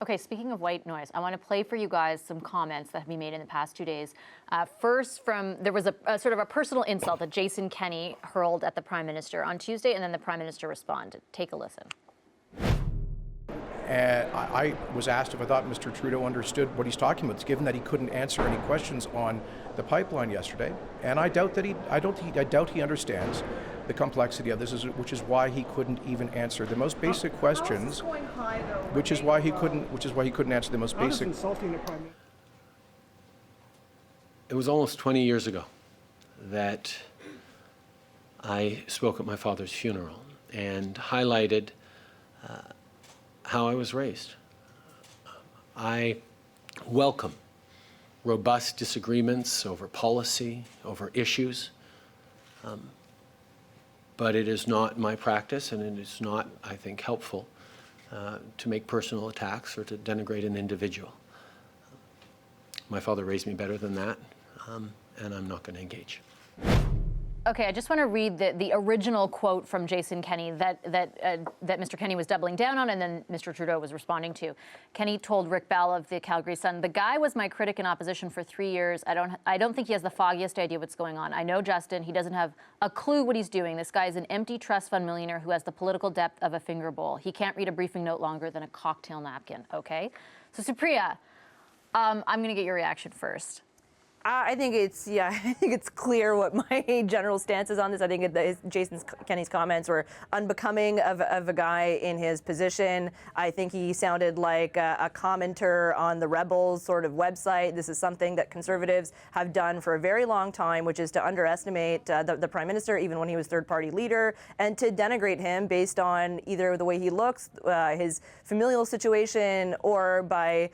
Okay, speaking of white noise, I want to play for you guys some comments that have been made in the past 2 days. First, there was a sort of a personal insult that Jason Kenney hurled at the Prime Minister on Tuesday, and then the Prime Minister responded. Take a listen. I was asked if I thought Mr. Trudeau understood what he's talking about, given that he couldn't answer any questions on the pipeline yesterday. And I doubt he understands the complexity of this, which is why he couldn't even answer the most basic questions. Which is why he couldn't answer the most basic. It was almost 20 years ago that I spoke at my father's funeral and highlighted how I was raised. I welcome robust disagreements over policy, over issues, but it is not my practice, and it is not, I think, helpful to make personal attacks or to denigrate an individual. My father raised me better than that, and I'm not going to engage. Okay, I just want to read the original quote from Jason Kenney that Mr. Kenney was doubling down on, and then Mr. Trudeau was responding to. Kenney told Rick Bell of the Calgary Sun, "The guy was my critic in opposition for 3 years. I don't think he has the foggiest idea what's going on. I know Justin. He doesn't have a clue what he's doing. This guy is an empty trust fund millionaire who has the political depth of a finger bowl. He can't read a briefing note longer than a cocktail napkin." Okay, so Supriya, I'm going to get your reaction first. I think it's clear what my general stance is on this. I think Jason Kenney's comments were unbecoming of a guy in his position. I think he sounded like a commenter on the Rebels sort of website. This is something that Conservatives have done for a very long time, which is to underestimate the Prime Minister, even when he was third-party leader, and to denigrate him based on either the way he looks, his familial situation, or by,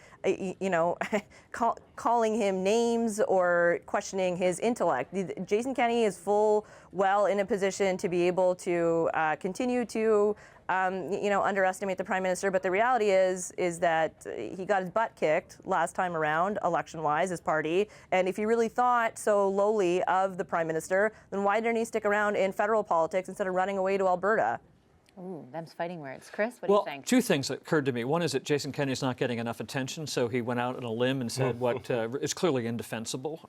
calling him names or questioning his intellect. Jason Kenney is well in a position to be able to continue to, underestimate the Prime Minister. But the reality is that he got his butt kicked last time around, election-wise, his party. And if he really thought so lowly of the Prime Minister, then why didn't he stick around in federal politics instead of running away to Alberta? Ooh, them's fighting words. Chris, what do you think? Well, two things that occurred to me. One is that Jason Kenney's not getting enough attention, so he went out on a limb and said what is clearly indefensible.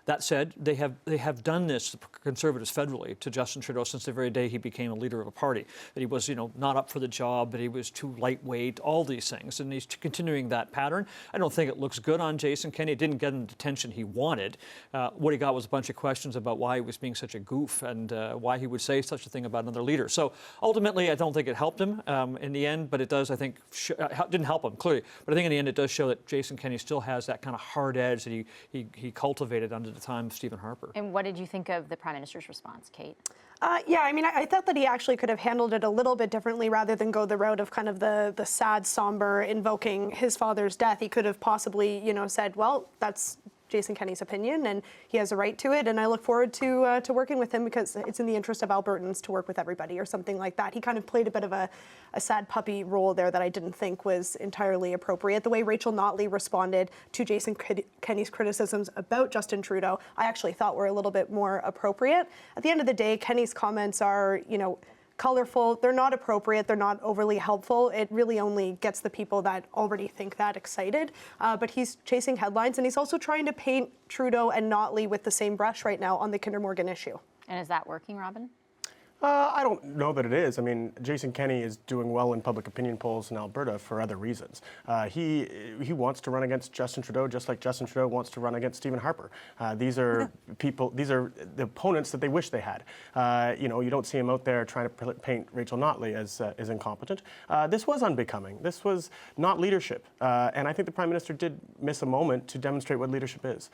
That said, they have done this, the Conservatives federally, to Justin Trudeau since the very day he became a leader of a party. That he was, not up for the job, that he was too lightweight, all these things. And he's continuing that pattern. I don't think it looks good on Jason Kenney. It didn't get him the attention he wanted. What he got was a bunch of questions about why he was being such a goof and why he would say such a thing about another leader. So ultimately, I don't think it helped him in the end, but it does, I think, didn't help him, clearly. But I think in the end it does show that Jason Kenney still has that kind of hard edge that he cultivated under the time of Stephen Harper. And what did you think of the Prime Minister's response, Kate? I thought that he actually could have handled it a little bit differently rather than go the route of kind of the sad, somber, invoking his father's death. He could have possibly, said, well, that's Jason Kenney's opinion, and he has a right to it, and I look forward to working with him because it's in the interest of Albertans to work with everybody, or something like that. He kind of played a bit of a sad puppy role there that I didn't think was entirely appropriate. The way Rachel Notley responded to Jason Kenney's criticisms about Justin Trudeau, I actually thought were a little bit more appropriate. At the end of the day, Kenney's comments are, colorful. They're not appropriate. They're not overly helpful. It really only gets the people that already think that excited. But he's chasing headlines, and he's also trying to paint Trudeau and Notley with the same brush right now on the Kinder Morgan issue. And is that working, Robin? I don't know that it is. I mean, Jason Kenney is doing well in public opinion polls in Alberta for other reasons. He wants to run against Justin Trudeau just like Justin Trudeau wants to run against Stephen Harper. These are these are the opponents that they wish they had. You don't see him out there trying to paint Rachel Notley as incompetent. This was unbecoming. This was not leadership. And I think the Prime Minister did miss a moment to demonstrate what leadership is.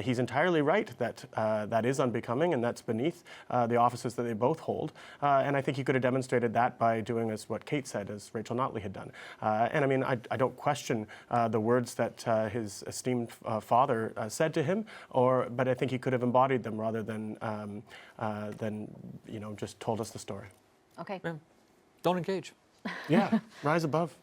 He's entirely right that that is unbecoming, and that's beneath the offices that they both hold. And I think he could have demonstrated that by doing as what Kate said, as Rachel Notley had done. And I mean, I don't question the words that his esteemed father said to him, but I think he could have embodied them rather than just told us the story. Okay. Yeah. Don't engage. Yeah, rise above.